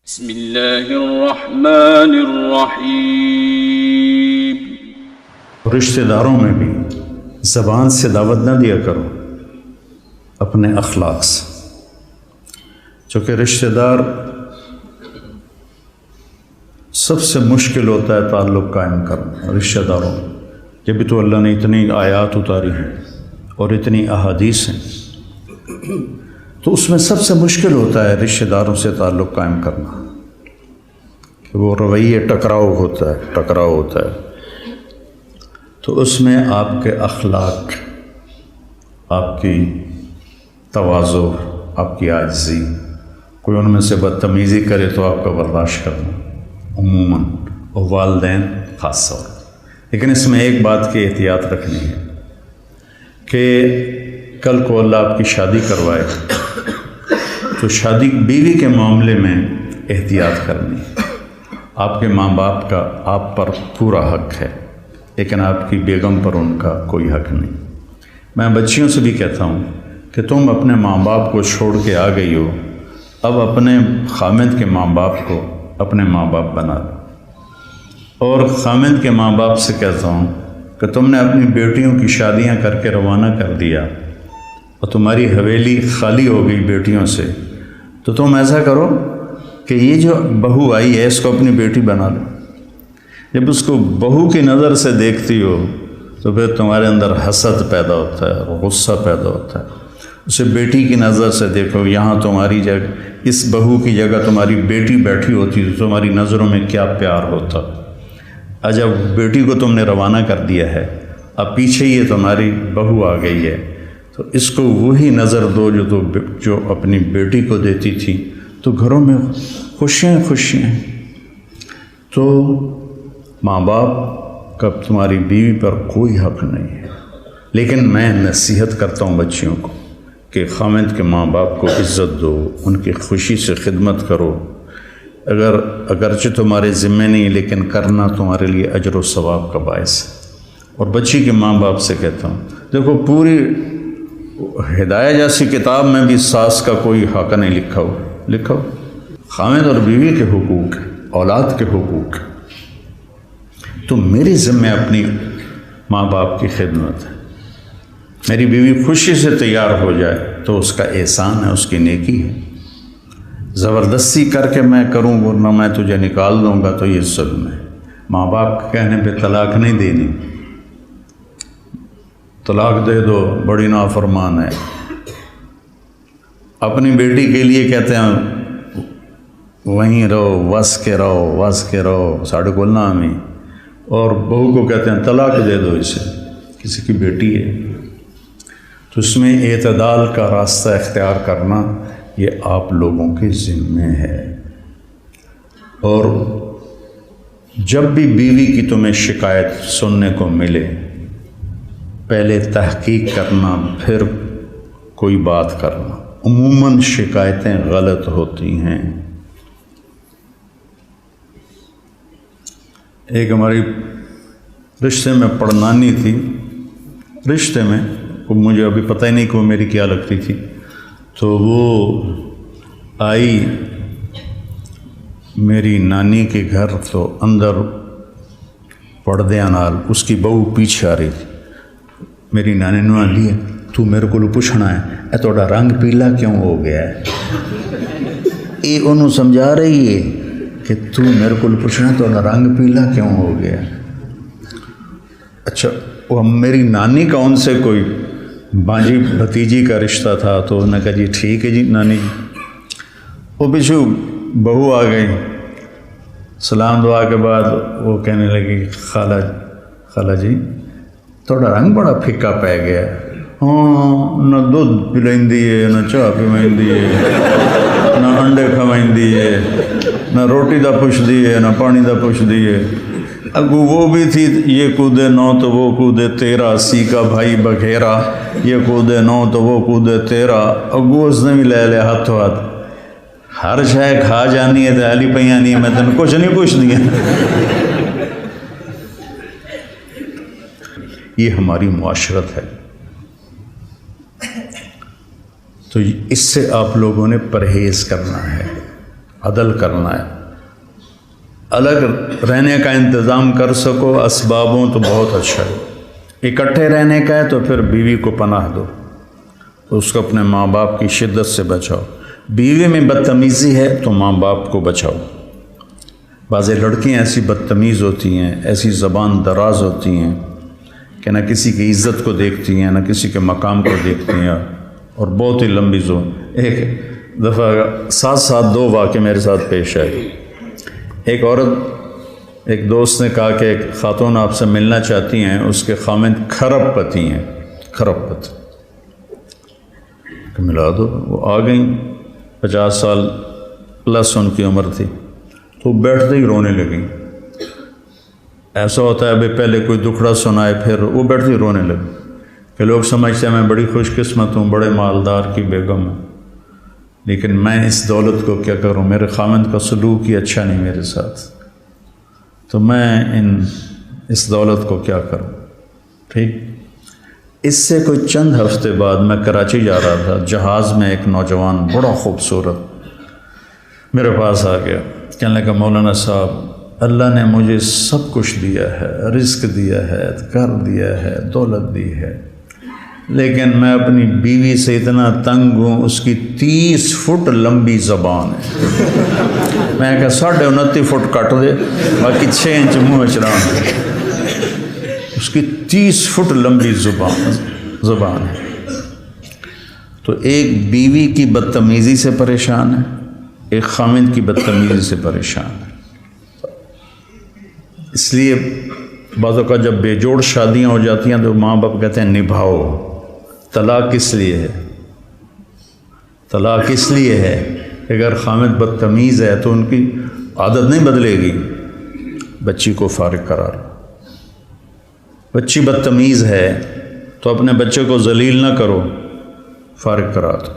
بسم اللہ الرحمن الرحیم۔ رشتہ داروں میں بھی زبان سے دعوت نہ دیا کرو، اپنے اخلاق سے، چونکہ رشتہ دار سب سے مشکل ہوتا ہے تعلق قائم کرنا رشتہ داروں میں۔ یہ بھی تو اللہ نے اتنی آیات اتاری ہیں اور اتنی احادیث ہیں، تو اس میں سب سے مشکل ہوتا ہے رشتہ داروں سے تعلق قائم کرنا، کہ وہ رویے ٹکراؤ ہوتا ہے۔ تو اس میں آپ کے اخلاق، آپ کی تواضع، آپ کی عاجزی، کوئی ان میں سے بدتمیزی کرے تو آپ کا برداشت کرنا عموماً، اور والدین خاص طور پر۔ لیکن اس میں ایک بات کی احتیاط رکھنی ہے کہ کل کو اللہ آپ کی شادی کروائے تو شادی بیوی کے معاملے میں احتیاط کرنی ہے۔ آپ کے ماں باپ کا آپ پر پورا حق ہے، لیکن آپ کی بیگم پر ان کا کوئی حق نہیں۔ میں بچیوں سے بھی کہتا ہوں کہ تم اپنے ماں باپ کو چھوڑ کے آ گئی ہو، اب اپنے خامد کے ماں باپ کو اپنے ماں باپ بنا دو۔ اور خامد کے ماں باپ سے کہتا ہوں کہ تم نے اپنی بیٹیوں کی شادیاں کر کے روانہ کر دیا اور تمہاری حویلی خالی ہو گئی بیٹیوں سے، تو تم ایسا کرو کہ یہ جو بہو آئی ہے اس کو اپنی بیٹی بنا لو۔ جب اس کو بہو کی نظر سے دیکھتی ہو تو پھر تمہارے اندر حسد پیدا ہوتا ہے، غصہ پیدا ہوتا ہے۔ اسے بیٹی کی نظر سے دیکھو، یہاں تمہاری جگہ، اس بہو کی جگہ تمہاری بیٹی بیٹھی ہوتی تو تمہاری نظروں میں کیا پیار ہوتا۔ جب بیٹی کو تم نے روانہ کر دیا ہے، اب پیچھے یہ تمہاری بہو آ گئی ہے، تو اس کو وہی نظر دو جو اپنی بیٹی کو دیتی تھی، تو گھروں میں خوشیاں۔ تو ماں باپ کا تمہاری بیوی پر کوئی حق نہیں ہے، لیکن میں نصیحت کرتا ہوں بچیوں کو کہ خامد کے ماں باپ کو عزت دو، ان کی خوشی سے خدمت کرو، اگرچہ تمہارے ذمے نہیں لیکن کرنا تمہارے لیے اجر و ثواب کا باعث ہے۔ اور بچی کے ماں باپ سے کہتا ہوں، دیکھو پوری ہدایہ جیسی کتاب میں بھی ساس کا کوئی حق نہیں لکھا ہو۔ خامد اور بیوی کے حقوق، اولاد کے حقوق، تو میری ذمہ اپنی ماں باپ کی خدمت ہے۔ میری بیوی خوشی سے تیار ہو جائے تو اس کا احسان ہے، اس کی نیکی ہے۔ زبردستی کر کے میں کروں ورنہ میں تجھے نکال دوں گا تو یہ ظلم ہے۔ ماں باپ کے کہنے پہ طلاق نہیں دینی، طلاق دے دو بڑی نافرمان ہے۔ اپنی بیٹی کے لیے کہتے ہیں وہیں رہو، وس کے رہو ساڑھے کو نامی، اور بہو کو کہتے ہیں طلاق دے دو اسے، کسی کی بیٹی ہے۔ تو اس میں اعتدال کا راستہ اختیار کرنا یہ آپ لوگوں کے ذمے ہے۔ اور جب بھی بیوی کی تمہیں شکایت سننے کو ملے، پہلے تحقیق کرنا پھر کوئی بات کرنا۔ عموماً شکایتیں غلط ہوتی ہیں۔ ایک ہماری رشتے میں پڑنانی تھی، رشتے میں مجھے ابھی پتہ ہی نہیں کہ وہ میری کیا لگتی تھی، تو وہ آئی میری نانی کے گھر، تو اندر پردے نال اس کی بہو پیچھے آ رہی تھی۔ میری نانی نے لیا، تو میرے کو پوچھنا ہے اے تھوڑا رنگ پیلا کیوں ہو گیا ہے؟ یہ انہوں سمجھا رہی ہے کہ تو میرے کو پوچھنا تھوڑا رنگ پیلا کیوں ہو گیا ہے۔ اچھا، وہ میری نانی کا ان سے کوئی بانجی بھتیجی کا رشتہ تھا، تو انہوں نے کہا جی ٹھیک ہے جی نانی جی۔ وہ پیچھے بہو آ گئی، سلام دعا کے بعد وہ کہنے لگی خالہ جی تھوڑا رنگ بڑا پھکا پی گیا ہے۔ ہاں، نہ دودھ پلائندی ہے، نہ چاہ پیوائندی ہے، نہ انڈے کھوائندی ہے، نہ روٹی دا پوچھدی ہے، نہ پانی دا پوچھدی ہے۔ اگو وہ بھی تھی، یہ کودے نو تو وہ کودے تیرا، سی کا بھائی بگھیرا، یہ کودے نو تو وہ کودے تیرا۔ اگو اس نے بھی لے لیا ہاتھوں ہاتھ، ہر شے کھا جانی ہے تو حالی پہ آنی ہے، میں تین کچھ نہیں پوچھ دیا۔ یہ ہماری معاشرت ہے، تو اس سے آپ لوگوں نے پرہیز کرنا ہے۔ عدل کرنا ہے. الگ رہنے کا انتظام کر سکو اسبابوں تو بہت اچھا ہے. اکٹھے رہنے کا ہے تو پھر بیوی کو پناہ دو، اس کو اپنے ماں باپ کی شدت سے بچاؤ. بیوی میں بدتمیزی ہے تو ماں باپ کو بچاؤ. بعض لڑکیاں ایسی بدتمیز ہوتی ہیں، ایسی زبان دراز ہوتی ہیں کہ نہ کسی کی عزت کو دیکھتی ہیں نہ کسی کے مقام کو دیکھتی ہیں، اور بہت ہی لمبی زبان. ایک دفعہ ساتھ ساتھ دو واقعے میرے ساتھ پیش آئے. ایک عورت، ایک دوست نے کہا کہ ایک خاتون آپ سے ملنا چاہتی ہیں، اس کے خامند کھرب پتی ہیں. کھرب پتی کہ ملا دو. وہ آ گئیں، 50 سال پلس ان کی عمر تھی، تو بیٹھتے ہی رونے لگیں. ایسا ہوتا ہے ابھی پہلے کوئی دکھڑا سنائے پھر وہ بیٹھتے ہی رونے لگے کہ لوگ سمجھتے ہیں میں بڑی خوش قسمت ہوں، بڑے مالدار کی بیگم ہوں، لیکن میں اس دولت کو کیا کروں، میرے خامند کا سلوک ہی اچھا نہیں میرے ساتھ، تو میں اس دولت کو کیا کروں. ٹھیک. اس سے کوئی چند ہفتے بعد میں کراچی جا رہا تھا، جہاز میں ایک نوجوان بڑا خوبصورت میرے پاس آ گیا. کہنے لگا مولانا صاحب، اللہ نے مجھے سب کچھ دیا ہے، رزق دیا ہے، گھر دیا ہے، دولت دی ہے، لیکن میں اپنی بیوی سے اتنا تنگ ہوں، اس کی 30 فٹ لمبی زبان ہے. میں کہا 29.5 فٹ کٹ دے، باقی 6 انچ منہ چران. اس کی 30 فٹ لمبی زبان ہے. تو ایک بیوی کی بدتمیزی سے پریشان ہے، ایک خامند کی بدتمیزی سے پریشان ہے. اس لیے بعض اوقات جب بے جوڑ شادیاں ہو جاتی ہیں تو ماں باپ کہتے ہیں نبھاؤ. طلاق کس لیے ہے؟ طلاق اس لیے ہے کہ اگر خامد بدتمیز ہے تو ان کی عادت نہیں بدلے گی. بچی کو فارغ کرا لو. بچی بدتمیز ہے تو اپنے بچے کو ذلیل نہ کرو، فارغ کرا دو.